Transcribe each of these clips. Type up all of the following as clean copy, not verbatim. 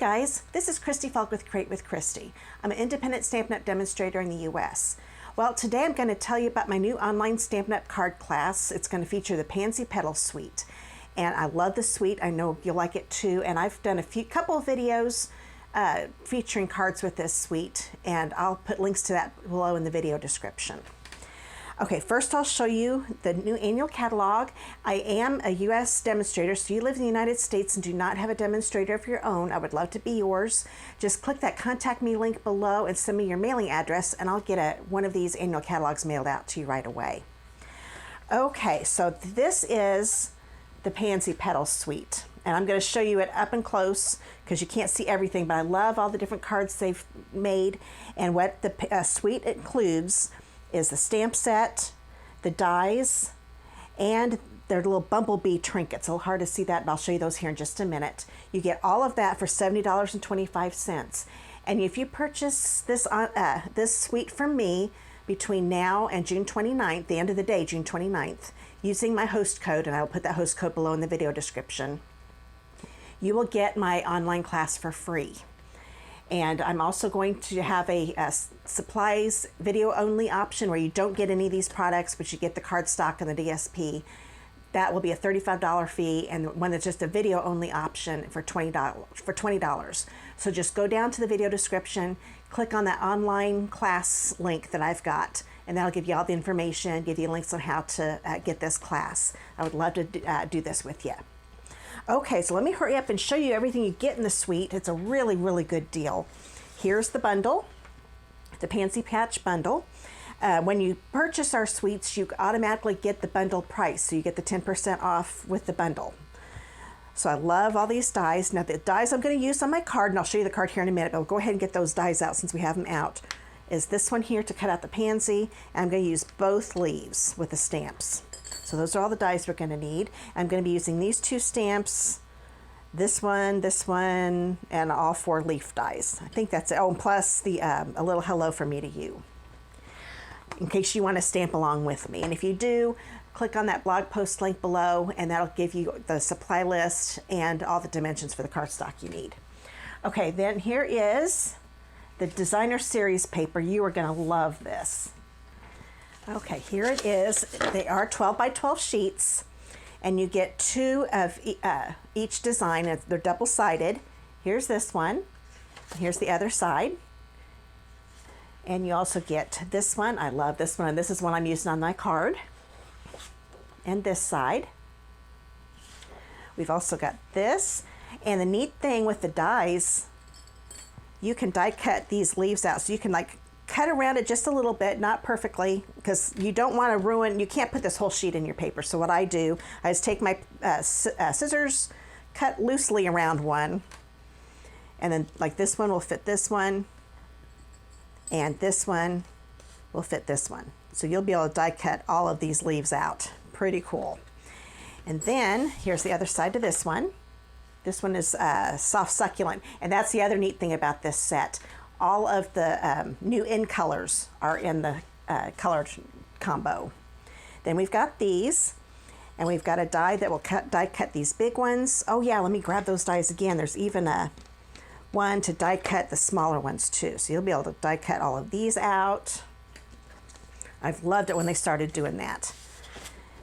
guys, this is Christy Fulk with Create with Christy. I'm an independent Stampin' Up! Demonstrator in the US. Well, today I'm going to tell you about my new online Stampin' Up! Card class. It's going to feature the Pansy Petals Suite. And I love the suite. I know you'll like it too. And I've done a couple of videos featuring cards with this suite, and I'll put links to that below in the video description. Okay, first I'll show you the new annual catalog. I am a US demonstrator, so you live in the United States and do not have a demonstrator of your own. I would love to be yours. Just click that contact me link below and send me your mailing address, and I'll get one of these annual catalogs mailed out to you right away. Okay, so this is the Pansy Petals Suite, and I'm going to show you it up and close because you can't see everything, but I love all the different cards they've made. And what the suite includes is the stamp set, the dies, and their little Bumblebee Trinkets. A little hard to see that, but I'll show you those here in just a minute. You get all of that for $70.25. And if you purchase this suite from me between now and June 29th, the end of the day, June 29th, using my host code, and I will put that host code below in the video description, you will get my online class for free. And I'm also going to have a supplies video only option where you don't get any of these products, but you get the cardstock and the DSP. That will be a $35 fee, and one that's just a video only option for $20. So just go down to the video description, click on that online class link that I've got, and that'll give you all the information, give you links on how to get this class. I would love to do this with you. Okay, so let me hurry up and show you everything you get in the suite. It's a really, really good deal. Here's the bundle, the Pansy Patch Bundle. When you purchase our suites, you automatically get the bundle price, so you get the 10% off with the bundle. So I love all these dies. Now the dies I'm going to use on my card, and I'll show you the card here in a minute, but I'll go ahead and get those dies out since we have them out, is this one here to cut out the pansy, and I'm going to use both leaves with the stamps. So those are all the dies we're going to need. I'm going to be using these two stamps, this one, and all 4 leaf dies. I think that's it. Oh, and plus the a little hello from me to you, in case you want to stamp along with me. And if you do, click on that blog post link below, and that'll give you the supply list and all the dimensions for the cardstock you need. Okay, then here is the designer series paper. You are going to love this. Okay, here it is. They are 12 by 12 sheets, and you get 2 of each design. They're double-sided. Here's this one. Here's the other side. And you also get this one. I love this one. This is one I'm using on my card. And this side. We've also got this. And the neat thing with the dies, you can die cut these leaves out. So you can cut around it just a little bit, not perfectly, because you don't want to ruin, you can't put this whole sheet in your paper. So what I do, I just take my scissors, cut loosely around one, and then like this one will fit this one, and this one will fit this one. So you'll be able to die cut all of these leaves out. Pretty cool. And then here's the other side to this one. This one is soft succulent, and that's the other neat thing about this set. All of the new in colors are in the colored combo. Then we've got these, and we've got a die that will die cut these big ones. Oh yeah, let me grab those dies again. There's even a one to die cut the smaller ones too. So you'll be able to die cut all of these out. I've loved it when they started doing that.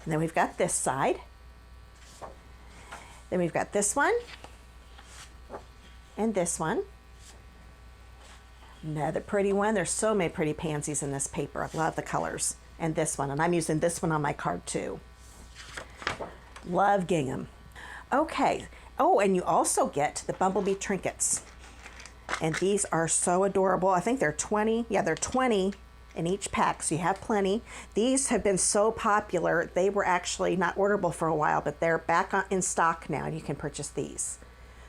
And then we've got this side. Then we've got this one and this one. Another pretty one. There's so many pretty pansies in this paper. I love the colors. And this one, and I'm using this one on my card too. Love gingham. Okay. Oh, and you also get the Bumblebee Trinkets. And these are so adorable. I think they're 20. Yeah, they're 20 in each pack, so you have plenty. These have been so popular. They were actually not orderable for a while, but they're back in stock now, and you can purchase these.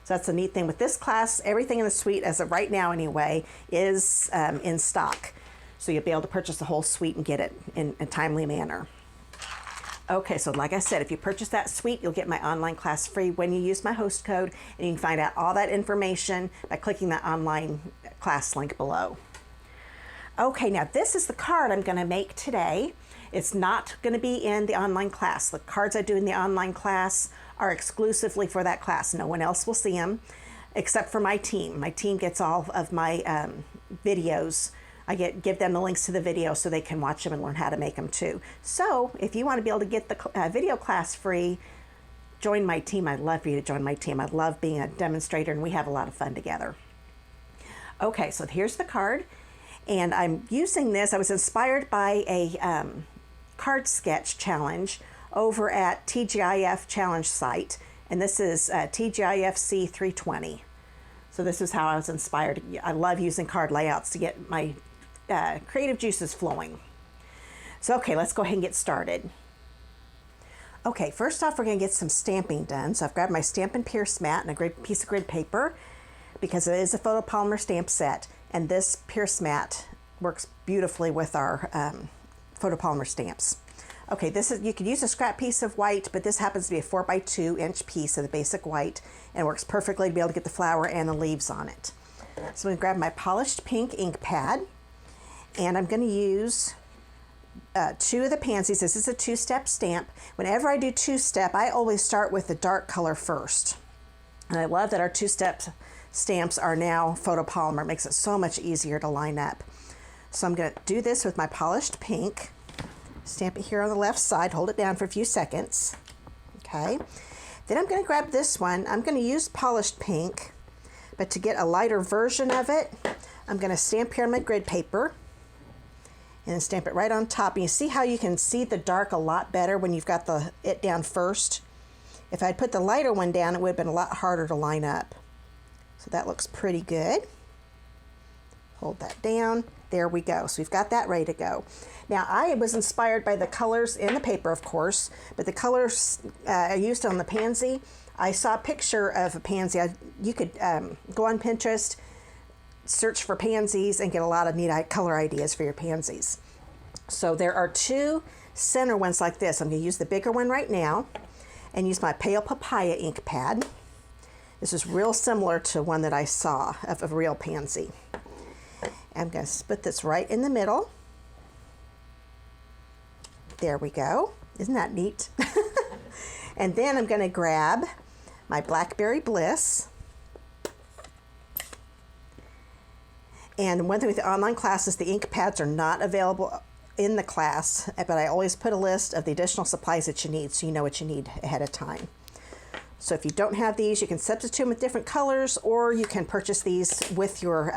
So that's the neat thing with this class. Everything in the suite, as of right now anyway, is in stock. So you'll be able to purchase the whole suite and get it in a timely manner. Okay, so like I said, if you purchase that suite, you'll get my online class free when you use my host code, and you can find out all that information by clicking that online class link below. Okay, now this is the card I'm going to make today. It's not going to be in the online class. The cards I do in the online class are exclusively for that class. No one else will see them. except for my team. My team gets all of my videos. I give them the links to the video so they can watch them and learn how to make them too. So if you want to be able to get the video class free, join my team. I'd love for you to join my team. I love being a demonstrator and we have a lot of fun together. Okay, so here's the card. And I'm using this. I was inspired by a card sketch challenge over at TGIF challenge site. And this is TGIFC 320. So this is how I was inspired. I love using card layouts to get my creative juices flowing. So okay, let's go ahead and get started. Okay, first off, we're going to get some stamping done. So I've grabbed my Stampin' Pierce mat and a great piece of grid paper because it is a photopolymer stamp set. And this Pierce mat works beautifully with our photopolymer stamps. Okay, this is, you could use a scrap piece of white, but this happens to be a 4x2 inch piece of the basic white and works perfectly to be able to get the flower and the leaves on it. So I'm going to grab my polished pink ink pad and I'm going to use 2 of the pansies. This is a 2-step stamp. Whenever I do 2-step, I always start with the dark color first. And I love that our 2-step stamps are now photopolymer. It makes it so much easier to line up. So I'm going to do this with my polished pink. Stamp it here on the left side, hold it down for a few seconds. Okay. Then I'm going to grab this one. I'm going to use polished pink, but to get a lighter version of it, I'm going to stamp here on my grid paper and stamp it right on top. And you see how you can see the dark a lot better when you've got it down first. If I'd put the lighter one down, it would have been a lot harder to line up. So that looks pretty good. Hold that down. There we go. So we've got that ready to go. Now I was inspired by the colors in the paper, of course, but the colors I used on the pansy, I saw a picture of a pansy. You could go on Pinterest, search for pansies, and get a lot of neat color ideas for your pansies. So there are 2 center ones like this. I'm going to use the bigger one right now and use my Pale Papaya ink pad. This is real similar to one that I saw of a real pansy. I'm going to put this right in the middle. There we go. Isn't that neat? And then I'm going to grab my Blackberry Bliss. And one thing with the online classes, the ink pads are not available in the class, but I always put a list of the additional supplies that you need so you know what you need ahead of time. So if you don't have these, you can substitute them with different colors, or you can purchase these with your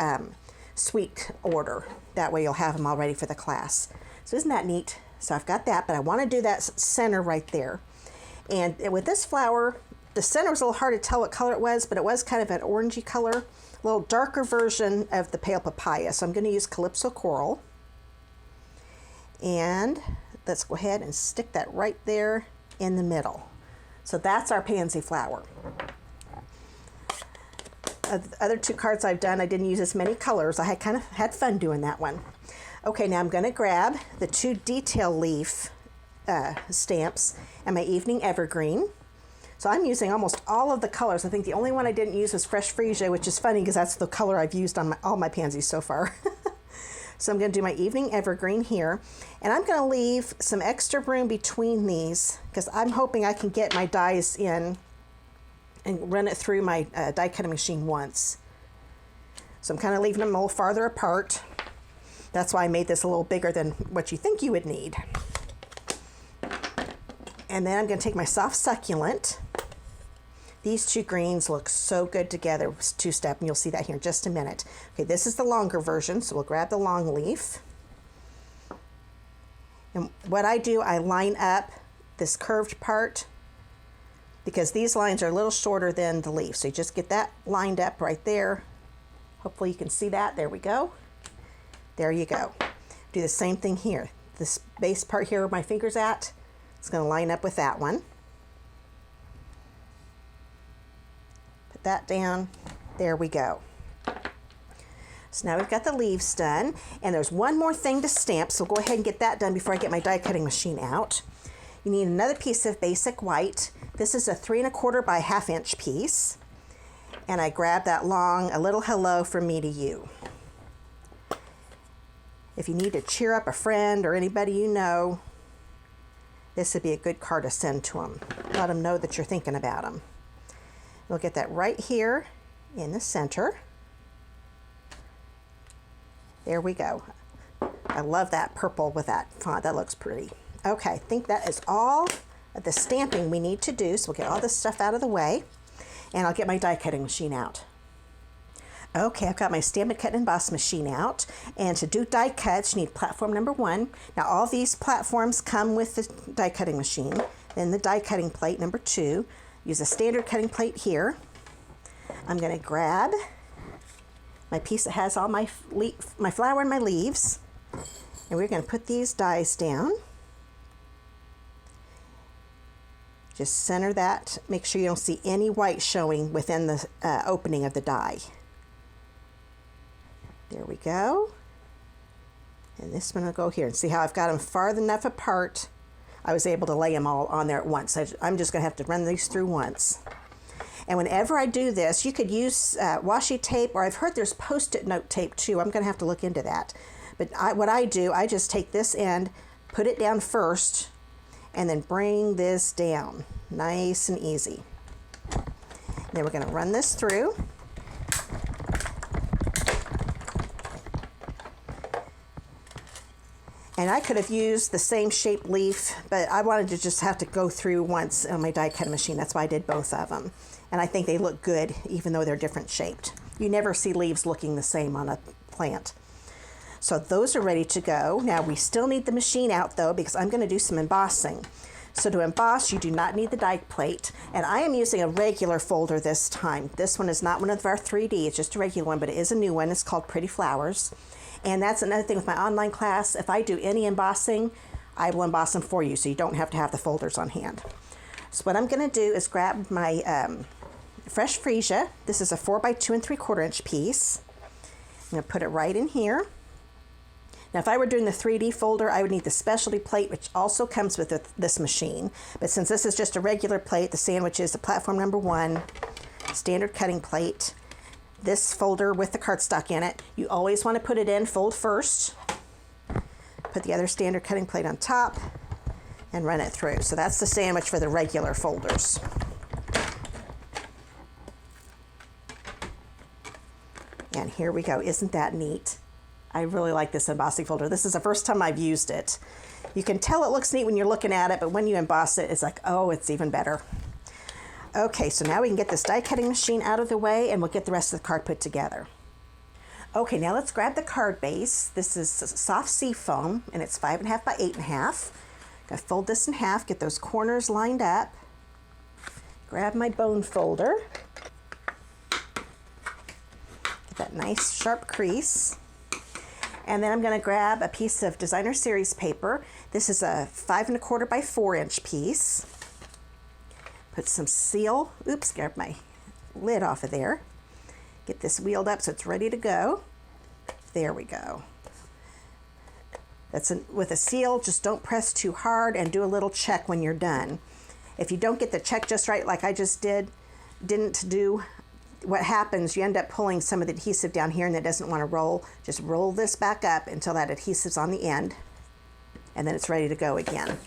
suite order. That way you'll have them all ready for the class. So isn't that neat? So I've got that, but I want to do that center right there. And with this flower, the center was a little hard to tell what color it was, but it was kind of an orangey color, a little darker version of the Pale Papaya. So I'm going to use Calypso Coral. And let's go ahead and stick that right there in the middle. So that's our pansy flower. The other 2 cards I've done, I didn't use as many colors. I kind of had fun doing that one. Okay, now I'm going to grab the 2 detail leaf stamps and my Evening Evergreen. So I'm using almost all of the colors. I think the only one I didn't use was Fresh Freesia, which is funny because that's the color I've used on all my pansies so far. So I'm going to do my Evening Evergreen here. And I'm going to leave some extra room between these because I'm hoping I can get my dies in and run it through my die cutting machine once. So I'm kind of leaving them a little farther apart. That's why I made this a little bigger than what you think you would need. And then I'm going to take my Soft Succulent. These 2 greens look so good together with 2-step, and you'll see that here in just a minute. Okay, this is the longer version, so we'll grab the long leaf. And what I do, I line up this curved part because these lines are a little shorter than the leaf. So you just get that lined up right there. Hopefully you can see that. There we go. There you go. Do the same thing here. This base part here where my finger's at, it's going to line up with that one. Put that down. There we go. So now we've got the leaves done, and there's one more thing to stamp, so go ahead and get that done before I get my die cutting machine out. You need another piece of basic white. This is a 3 1/4 by 1/2 inch piece, and I grabbed that long A Little Hello From Me to You. If you need to cheer up a friend or anybody you know, this would be a good card to send to them. Let them know that you're thinking about them. We'll get that right here in the center. There we go. I love that purple with that font. That looks pretty. Okay, I think that is all of the stamping we need to do. So we'll get all this stuff out of the way, and I'll get my die cutting machine out. Okay, I've got my Stampin' Cut and Emboss machine out, and to do die cuts, you need platform number 1. Now all these platforms come with the die cutting machine. Then the die cutting plate number 2. Use a standard cutting plate here. I'm going to grab my piece that has all my flower and my leaves, and we're going to put these dies down. Just center that. Make sure you don't see any white showing within the opening of the die. There we go. And this one will go here. And see how I've got them far enough apart. I was able to lay them all on there at once. I'm just going to have to run these through once. And whenever I do this, you could use washi tape, or I've heard there's Post-it note tape too. I'm going to have to look into that. But what I do, I just take this end, put it down first, and then bring this down. Nice and easy. And then we're going to run this through. And I could have used the same shaped leaf, but I wanted to just have to go through once on my die cutting machine. That's why I did both of them. And I think they look good, even though they're different shaped. You never see leaves looking the same on a plant. So those are ready to go. Now we still need the machine out though, because I'm going to do some embossing. So to emboss, you do not need the die plate. And I am using a regular folder this time. This one is not one of our 3D, it's just a regular one, but it is a new one. It's called Pretty Flowers. And that's another thing with my online class. If I do any embossing, I will emboss them for you, so you don't have to have the folders on hand. So what I'm going to do is grab my fresh freesia. This is a 4 by 2 3/4 inch piece. I'm going to put it right in here. Now if I were doing the 3D folder, I would need the specialty plate, which also comes with this machine. But since this is just a regular plate, the sandwich is the platform number 1, standard cutting plate. This folder with the cardstock in it, you always want to put it in, fold first, put the other standard cutting plate on top, and run it through. So that's the sandwich for the regular folders. And here we go. Isn't that neat? I really like this embossing folder. This is the first time I've used it. You can tell it looks neat when you're looking at it, but when you emboss it, it's like, oh, it's even better. Okay, so now we can get this die cutting machine out of the way, and we'll get the rest of the card put together. Okay, now let's grab the card base. This is soft sea foam, and it's 5.5 by 8.5. Gotta fold this in half, get those corners lined up. Grab my bone folder. Get that nice sharp crease. And then I'm gonna grab a piece of Designer Series paper. This is a 5.25 by 4 inch piece. Put some seal, oops, grab my lid off of there. Get this wheeled up so it's ready to go. There we go. With a seal, just don't press too hard and do a little check when you're done. If you don't get the check just right, like I just didn't do, what happens, you end up pulling some of the adhesive down here and it doesn't want to roll. Just roll this back up until that adhesive's on the end, and then it's ready to go again.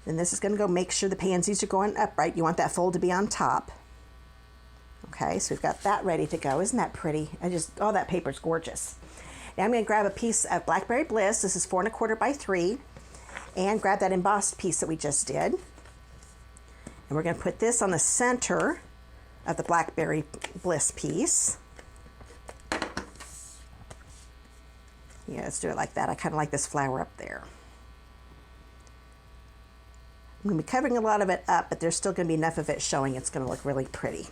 Then this is going to go make sure the pansies are going upright. You want that fold to be on top. Okay, so we've got that ready to go. Isn't that pretty? Oh, that paper's gorgeous. Now I'm going to grab a piece of Blackberry Bliss. This is 4.25 by 3, and grab that embossed piece that we just did. And we're going to put this on the center of the Blackberry Bliss piece. Yeah, let's do it like that. I kind of like this flower up there. I'm going to be covering a lot of it up, but there's still going to be enough of it showing. It's going to look really pretty.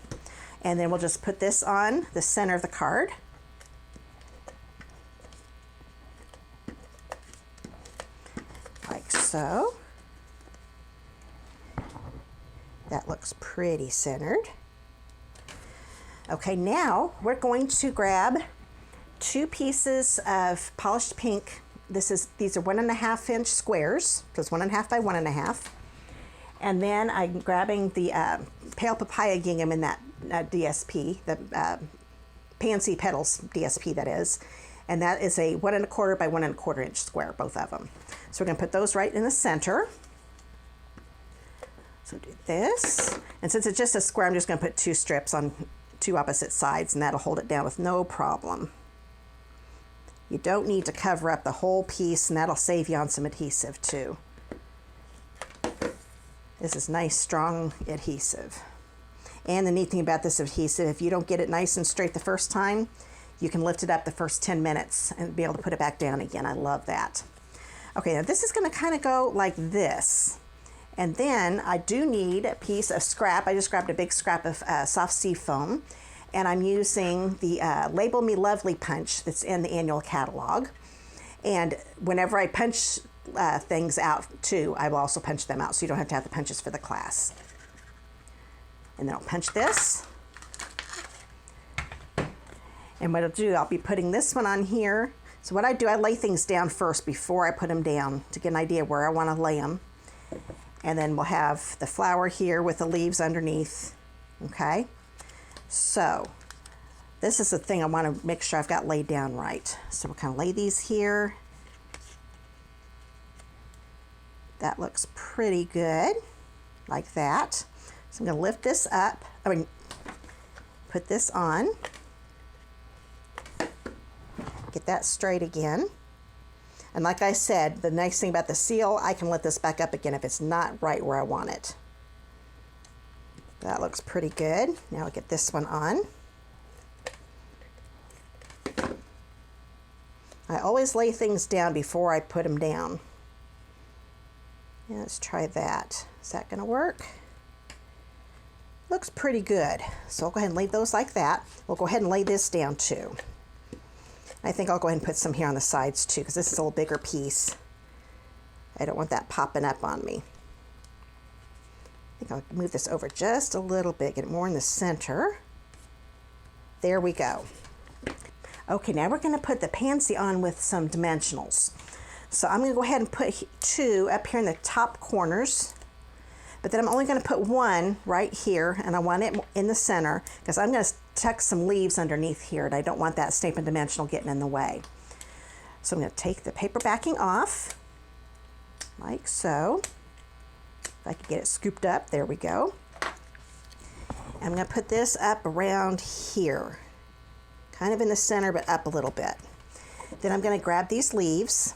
And then we'll just put this on the center of the card. Like so. That looks pretty centered. Okay, now we're going to grab 2 pieces of polished pink. These are 1.5 inch squares, so it's 1.5 by 1.5. And then I'm grabbing the Pale Papaya Gingham in that DSP, the Pansy Petals DSP that is. And that is a 1.25 by 1.25 inch square, both of them. So we're going to put those right in the center. So do this, and since it's just a square, I'm just going to put 2 strips on 2 opposite sides, and that'll hold it down with no problem. You don't need to cover up the whole piece, and that'll save you on some adhesive too. This is nice, strong adhesive. And the neat thing about this adhesive, if you don't get it nice and straight the first time, you can lift it up the first 10 minutes and be able to put it back down again. I love that. Okay, now this is going to kind of go like this. And then I do need a piece of scrap. I just grabbed a big scrap of soft sea foam, and I'm using the Label Me Lovely punch that's in the annual catalog. And whenever I punch things out too, I will also punch them out, so you don't have to have the punches for the class. And then I'll punch this. And what I'll do, I'll be putting this one on here. So what I do, I lay things down first before I put them down to get an idea where I want to lay them. And then we'll have the flower here with the leaves underneath. Okay, so this is the thing I want to make sure I've got laid down right. So we'll kind of lay these here. That looks pretty good, like that. So I'm going to lift this up, put this on, get that straight again. And like I said, the nice thing about the seal, I can lift this back up again if it's not right where I want it. That looks pretty good. Now I'll get this one on. I always lay things down before I put them down. Yeah, let's try that. Is that going to work? Looks pretty good. So I'll go ahead and leave those like that. We'll go ahead and lay this down too. I think I'll go ahead and put some here on the sides too, because this is a little bigger piece. I don't want that popping up on me. I think I'll move this over just a little bit, get it more in the center. There we go. Okay, now we're going to put the pansy on with some dimensionals. So I'm going to go ahead and put 2 up here in the top corners. But then I'm only going to put 1 right here, and I want it in the center because I'm going to tuck some leaves underneath here, and I don't want that Stampin' Dimensional getting in the way. So I'm going to take the paper backing off, like so. If I can get it scooped up, there we go. And I'm going to put this up around here, kind of in the center, but up a little bit. Then I'm going to grab these leaves.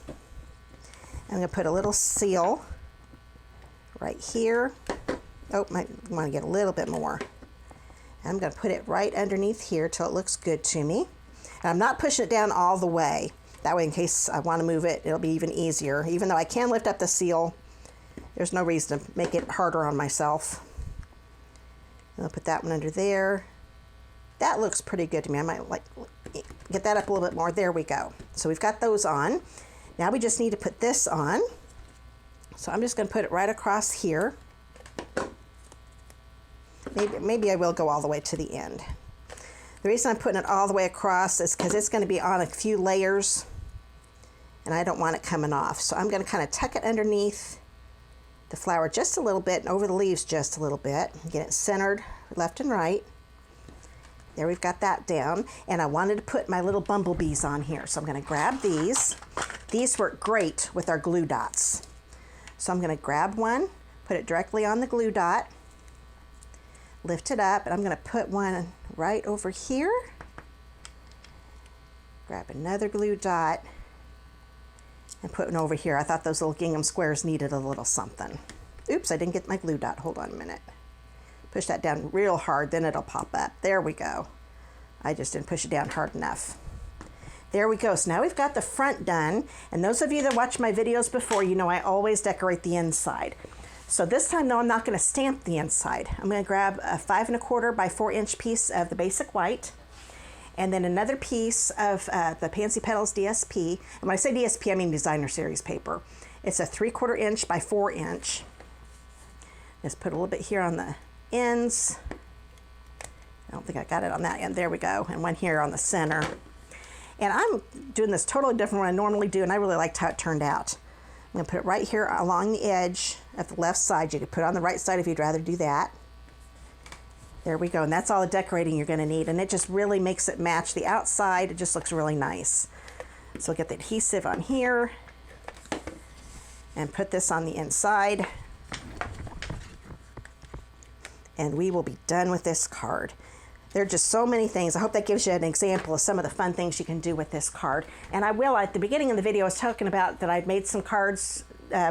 I'm going to put a little seal right here. Oh, might want to get a little bit more. I'm going to put it right underneath here till it looks good to me. And I'm not pushing it down all the way. That way, in case I want to move it, it'll be even easier. Even though I can lift up the seal, there's no reason to make it harder on myself. I'll put that one under there. That looks pretty good to me. I might like get that up a little bit more. There we go. So we've got those on. Now we just need to put this on. So I'm just going to put it right across here. Maybe I will go all the way to the end. The reason I'm putting it all the way across is because it's going to be on a few layers, and I don't want it coming off. So I'm going to kind of tuck it underneath the flower just a little bit and over the leaves just a little bit. Get it centered left and right. There, we've got that down. And I wanted to put my little bumblebees on here. So I'm going to grab these. These work great with our glue dots. So I'm going to grab one, put it directly on the glue dot, lift it up, and I'm going to put one right over here. Grab another glue dot and put one over here. I thought those little gingham squares needed a little something. Oops, I didn't get my glue dot. Hold on a minute. Push that down real hard, then it'll pop up. There we go. I just didn't push it down hard enough. There we go. So now we've got the front done. And those of you that watch my videos before, you know I always decorate the inside. So this time though, I'm not going to stamp the inside. I'm going to grab a 5 1/4 by 4 inch piece of the basic white, and then another piece of the Pansy Petals DSP. And when I say DSP, I mean Designer Series paper. It's a 3/4 inch by 4 inch. Just put a little bit here on the ends. I don't think I got it on that end. There we go. And one here on the center. And I'm doing this totally different than I normally do, and I really liked how it turned out. I'm going to put it right here along the edge of the left side. You could put it on the right side if you'd rather do that. There we go. And that's all the decorating you're going to need. And it just really makes it match the outside. It just looks really nice. So I'll get the adhesive on here and put this on the inside. and we will be done with this card. There are just so many things. I hope that gives you an example of some of the fun things you can do with this card. And I will, at the beginning of the video, I was talking about that I'd made some cards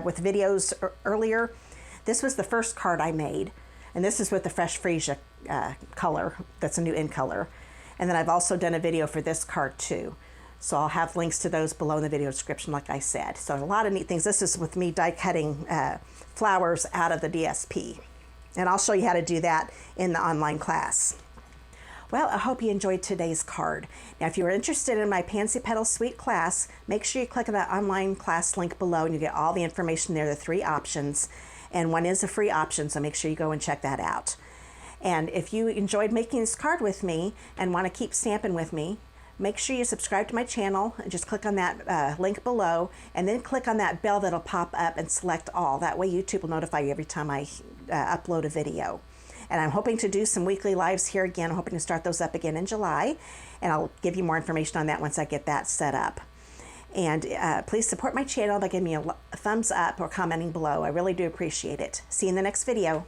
with videos earlier. This was the first card I made, and this is with the Fresh Freesia color. That's a new in color. And then I've also done a video for this card too. So I'll have links to those below in the video description, like I said. So a lot of neat things. This is with me die cutting flowers out of the DSP. And I'll show you how to do that in the online class. Well, I hope you enjoyed today's card. Now, if you're interested in my Pansy Petals Suite class, make sure you click on that online class link below and you get all the information there, the 3 options. And one is a free option, so make sure you go and check that out. And if you enjoyed making this card with me and want to keep stamping with me, make sure you subscribe to my channel and just click on that link below and then click on that bell that'll pop up and select all. That way YouTube will notify you every time I upload a video. And I'm hoping to do some weekly lives here again. I'm hoping to start those up again in July. And I'll give you more information on that once I get that set up. And please support my channel by giving me a thumbs up or commenting below. I really do appreciate it. See you in the next video.